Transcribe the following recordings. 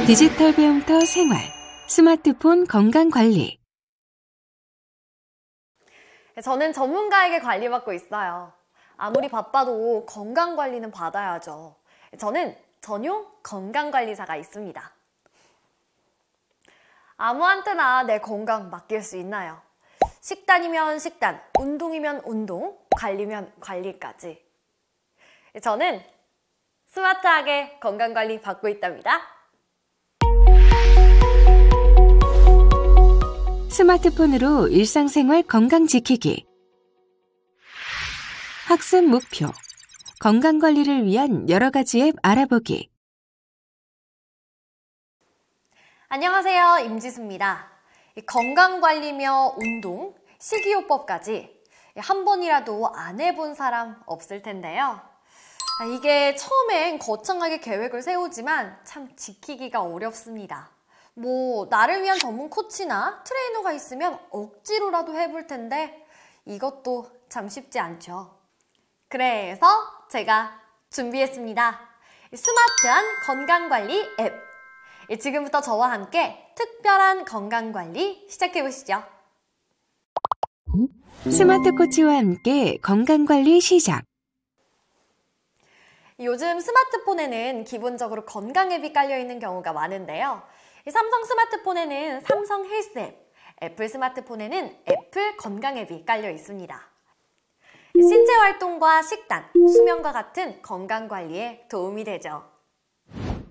디지털 배움터 생활, 스마트폰 건강관리. 저는 전문가에게 관리받고 있어요. 아무리 바빠도 건강관리는 받아야죠. 저는 전용 건강관리사가 있습니다. 아무한테나 내 건강 맡길 수 있나요? 식단이면 식단, 운동이면 운동, 관리면 관리까지. 저는 스마트하게 건강관리 받고 있답니다. 스마트폰으로 일상생활 건강 지키기. 학습 목표. 건강관리를 위한 여러 가지 앱 알아보기. 안녕하세요. 임지수입니다. 건강관리며 운동, 식이요법까지 한 번이라도 안 해본 사람 없을 텐데요. 이게 처음엔 거창하게 계획을 세우지만 참 지키기가 어렵습니다. 나를 위한 전문 코치나 트레이너가 있으면 억지로라도 해볼 텐데 이것도 참 쉽지 않죠. 그래서 제가 준비했습니다. 스마트한 건강관리 앱. 지금부터 저와 함께 특별한 건강관리 시작해보시죠. 스마트 코치와 함께 건강관리 시작. 요즘 스마트폰에는 기본적으로 건강 앱이 깔려있는 경우가 많은데요. 삼성 스마트폰에는 삼성 헬스 앱, 애플 스마트폰에는 애플 건강 앱이 깔려 있습니다. 신체 활동과 식단, 수면과 같은 건강 관리에 도움이 되죠.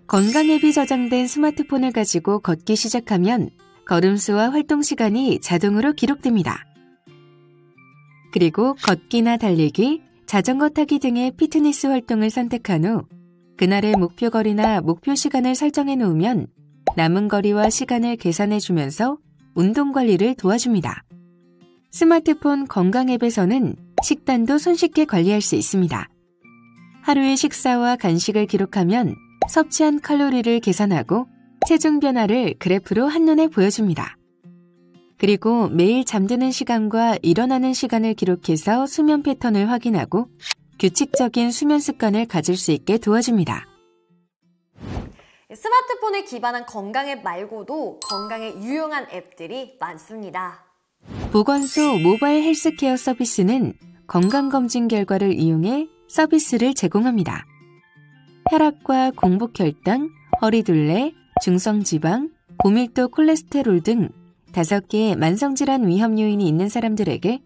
건강 앱이 저장된 스마트폰을 가지고 걷기 시작하면 걸음수와 활동 시간이 자동으로 기록됩니다. 그리고 걷기나 달리기, 자전거 타기 등의 피트니스 활동을 선택한 후 그날의 목표 거리나 목표 시간을 설정해 놓으면 남은 거리와 시간을 계산해주면서 운동 관리를 도와줍니다. 스마트폰 건강 앱에서는 식단도 손쉽게 관리할 수 있습니다. 하루의 식사와 간식을 기록하면 섭취한 칼로리를 계산하고 체중 변화를 그래프로 한눈에 보여줍니다. 그리고 매일 잠드는 시간과 일어나는 시간을 기록해서 수면 패턴을 확인하고 규칙적인 수면 습관을 가질 수 있게 도와줍니다. 스마트폰에 기반한 건강 앱 말고도 건강에 유용한 앱들이 많습니다. 보건소 모바일 헬스케어 서비스는 건강검진 결과를 이용해 서비스를 제공합니다. 혈압과 공복혈당, 허리둘레, 중성지방, 고밀도 콜레스테롤 등 5개의 만성질환 위험 요인이 있는 사람들에게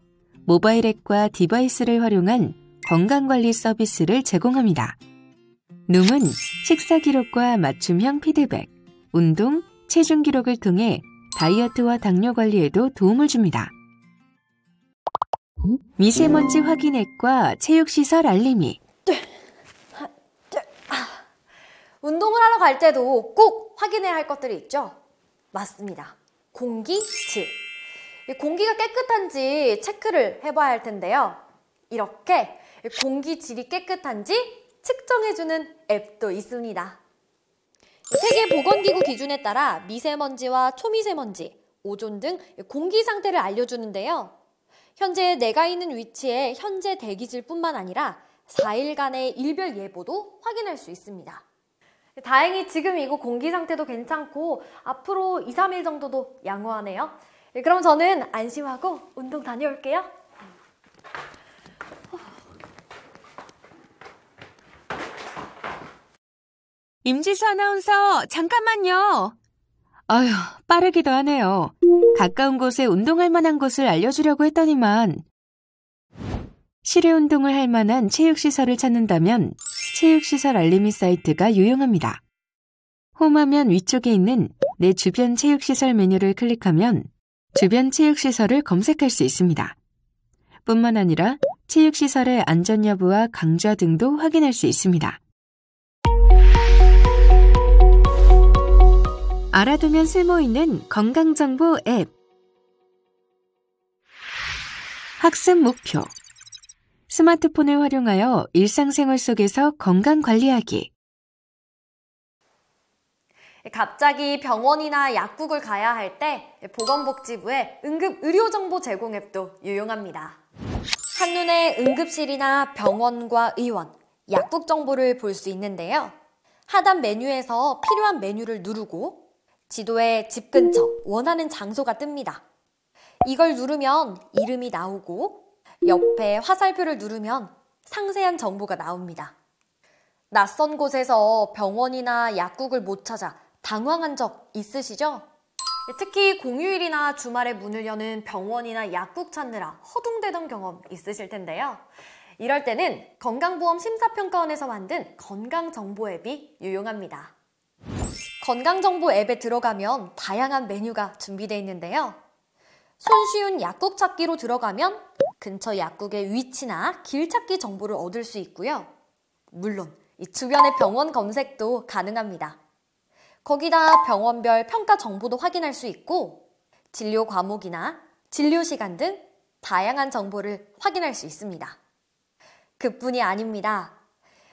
모바일 앱과 디바이스를 활용한 건강관리 서비스를 제공합니다. 룸은 식사 기록과 맞춤형 피드백, 운동, 체중 기록을 통해 다이어트와 당뇨 관리에도 도움을 줍니다. 미세먼지 확인 앱과 체육시설 알림이. 운동을 하러 갈 때도 꼭 확인해야 할 것들이 있죠? 맞습니다. 공기, 질. 공기가 깨끗한지 체크를 해봐야 할 텐데요. 이렇게 공기 질이 깨끗한지 측정해주는 앱도 있습니다. 세계보건기구 기준에 따라 미세먼지와 초미세먼지, 오존 등 공기 상태를 알려주는데요. 현재 내가 있는 위치의 현재 대기질뿐만 아니라 4일간의 일별 예보도 확인할 수 있습니다. 다행히 지금 이곳 공기 상태도 괜찮고 앞으로 2, 3일 정도도 양호하네요. 그럼 저는 안심하고 운동 다녀올게요. 임지수 아나운서, 잠깐만요. 아휴, 빠르기도 하네요. 가까운 곳에 운동할 만한 곳을 알려주려고 했더니만. 실외 운동을 할 만한 체육시설을 찾는다면 체육시설 알림이 사이트가 유용합니다. 홈화면 위쪽에 있는 내 주변 체육시설 메뉴를 클릭하면 주변 체육시설을 검색할 수 있습니다. 뿐만 아니라 체육시설의 안전 여부와 강좌 등도 확인할 수 있습니다. 알아두면 쓸모있는 건강정보 앱. 학습 목표. 스마트폰을 활용하여 일상생활 속에서 건강 관리하기. 갑자기 병원이나 약국을 가야 할 때 보건복지부의 응급의료정보 제공 앱도 유용합니다. 한눈에 응급실이나 병원과 의원, 약국 정보를 볼 수 있는데요. 하단 메뉴에서 필요한 메뉴를 누르고 지도에 집 근처 원하는 장소가 뜹니다. 이걸 누르면 이름이 나오고 옆에 화살표를 누르면 상세한 정보가 나옵니다. 낯선 곳에서 병원이나 약국을 못 찾아 당황한 적 있으시죠? 특히 공휴일이나 주말에 문을 여는 병원이나 약국 찾느라 허둥대던 경험 있으실 텐데요. 이럴 때는 건강보험 심사평가원에서 만든 건강정보 앱이 유용합니다. 건강정보 앱에 들어가면 다양한 메뉴가 준비되어 있는데요. 손쉬운 약국 찾기로 들어가면 근처 약국의 위치나 길 찾기 정보를 얻을 수 있고요. 물론 이 주변의 병원 검색도 가능합니다. 거기다 병원별 평가 정보도 확인할 수 있고 진료 과목이나 진료 시간 등 다양한 정보를 확인할 수 있습니다. 그뿐이 아닙니다.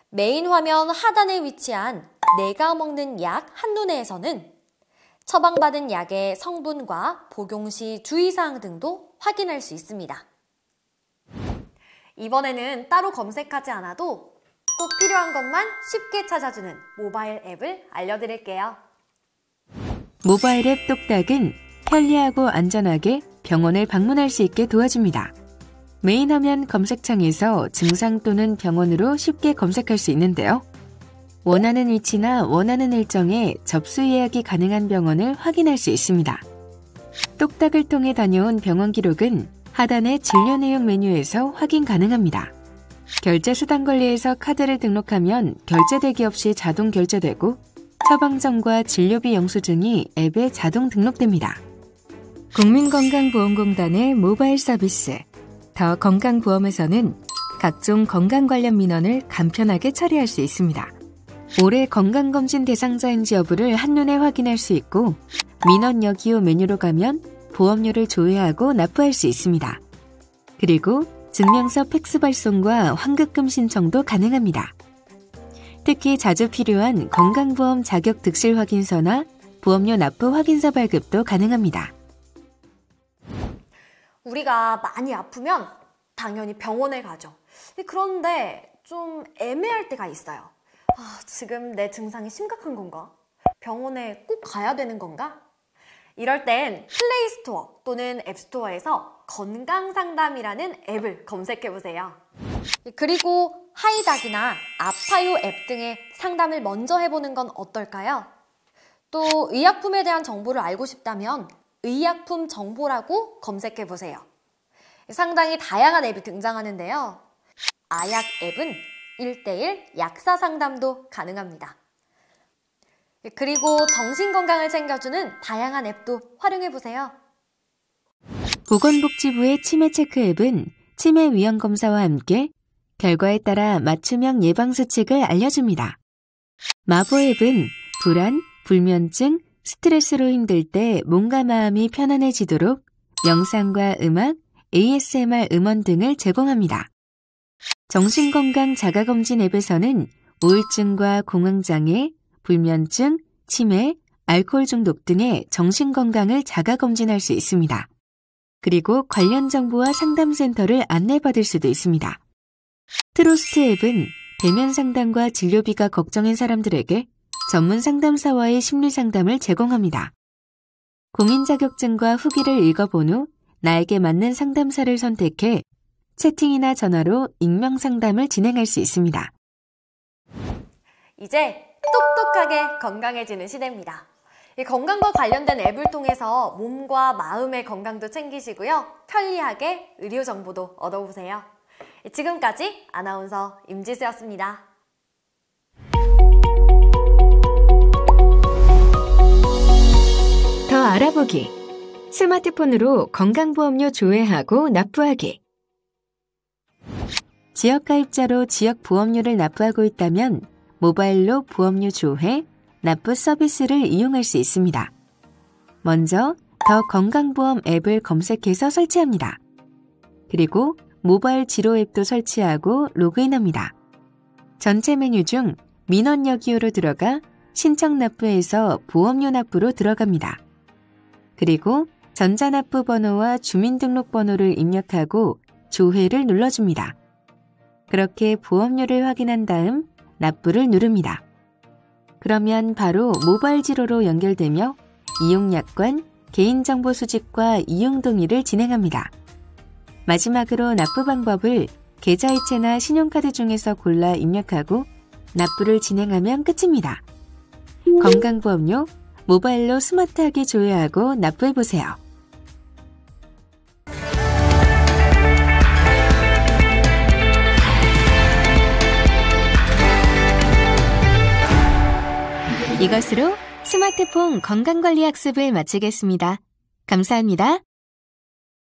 메인 화면 하단에 위치한 내가 먹는 약 한눈에에서는 처방받은 약의 성분과 복용 시 주의사항 등도 확인할 수 있습니다. 이번에는 따로 검색하지 않아도 꼭 필요한 것만 쉽게 찾아주는 모바일 앱을 알려드릴게요. 모바일 앱 똑딱은 편리하고 안전하게 병원을 방문할 수 있게 도와줍니다. 메인 화면 검색창에서 증상 또는 병원으로 쉽게 검색할 수 있는데요. 원하는 위치나 원하는 일정에 접수 예약이 가능한 병원을 확인할 수 있습니다. 똑딱을 통해 다녀온 병원 기록은 하단의 진료 내용 메뉴에서 확인 가능합니다. 결제 수단 관리에서 카드를 등록하면 결제 대기 없이 자동 결제되고 처방전과 진료비 영수증이 앱에 자동 등록됩니다. 국민건강보험공단의 모바일 서비스 더 건강보험에서는 각종 건강 관련 민원을 간편하게 처리할 수 있습니다. 올해 건강검진 대상자인지 여부를 한눈에 확인할 수 있고 민원 여기요 메뉴로 가면 보험료를 조회하고 납부할 수 있습니다. 그리고 증명서 팩스 발송과 환급금 신청도 가능합니다. 특히 자주 필요한 건강보험 자격 득실 확인서나 보험료 납부 확인서 발급도 가능합니다. 우리가 많이 아프면 당연히 병원에 가죠. 그런데 좀 애매할 때가 있어요. 지금 내 증상이 심각한 건가? 병원에 꼭 가야 되는 건가? 이럴 땐 플레이스토어 또는 앱스토어에서 건강상담이라는 앱을 검색해보세요. 그리고 하이닥이나 아파요 앱 등의 상담을 먼저 해보는 건 어떨까요? 또 의약품에 대한 정보를 알고 싶다면 의약품 정보라고 검색해보세요. 상당히 다양한 앱이 등장하는데요. 아약 앱은 1:1 약사 상담도 가능합니다. 그리고 정신건강을 챙겨주는 다양한 앱도 활용해보세요. 보건복지부의 치매체크 앱은 치매 위험 검사와 함께 결과에 따라 맞춤형 예방수칙을 알려줍니다. 마보 앱은 불안, 불면증, 스트레스로 힘들 때 몸과 마음이 편안해지도록 명상과 음악, ASMR 음원 등을 제공합니다. 정신건강 자가검진 앱에서는 우울증과 공황장애, 불면증, 치매, 알코올 중독 등의 정신건강을 자가검진할 수 있습니다. 그리고 관련 정보와 상담센터를 안내받을 수도 있습니다. 트로스트 앱은 대면 상담과 진료비가 걱정인 사람들에게 전문 상담사와의 심리 상담을 제공합니다. 공인 자격증과 후기를 읽어본 후 나에게 맞는 상담사를 선택해 채팅이나 전화로 익명 상담을 진행할 수 있습니다. 이제 똑똑하게 건강해지는 시대입니다. 이 건강과 관련된 앱을 통해서 몸과 마음의 건강도 챙기시고요. 편리하게 의료 정보도 얻어보세요. 지금까지 아나운서 임지수였습니다. 더 알아보기. 스마트폰으로 건강보험료 조회하고 납부하기. 지역가입자로 지역보험료를 납부하고 있다면 모바일로 보험료 조회, 납부 서비스를 이용할 수 있습니다. 먼저 더 건강보험 앱을 검색해서 설치합니다. 그리고 모바일 지로 앱도 설치하고 로그인합니다. 전체 메뉴 중 민원 여기요로 들어가 신청 납부에서 보험료 납부로 들어갑니다. 그리고 전자납부 번호와 주민등록번호를 입력하고 조회를 눌러줍니다. 그렇게 보험료를 확인한 다음 납부를 누릅니다. 그러면 바로 모바일 지로로 연결되며 이용약관, 개인정보 수집과 이용 동의를 진행합니다. 마지막으로 납부 방법을 계좌이체나 신용카드 중에서 골라 입력하고 납부를 진행하면 끝입니다. 건강보험료 모바일로 스마트하게 조회하고 납부해보세요. 이것으로 스마트폰 건강관리 학습을 마치겠습니다. 감사합니다.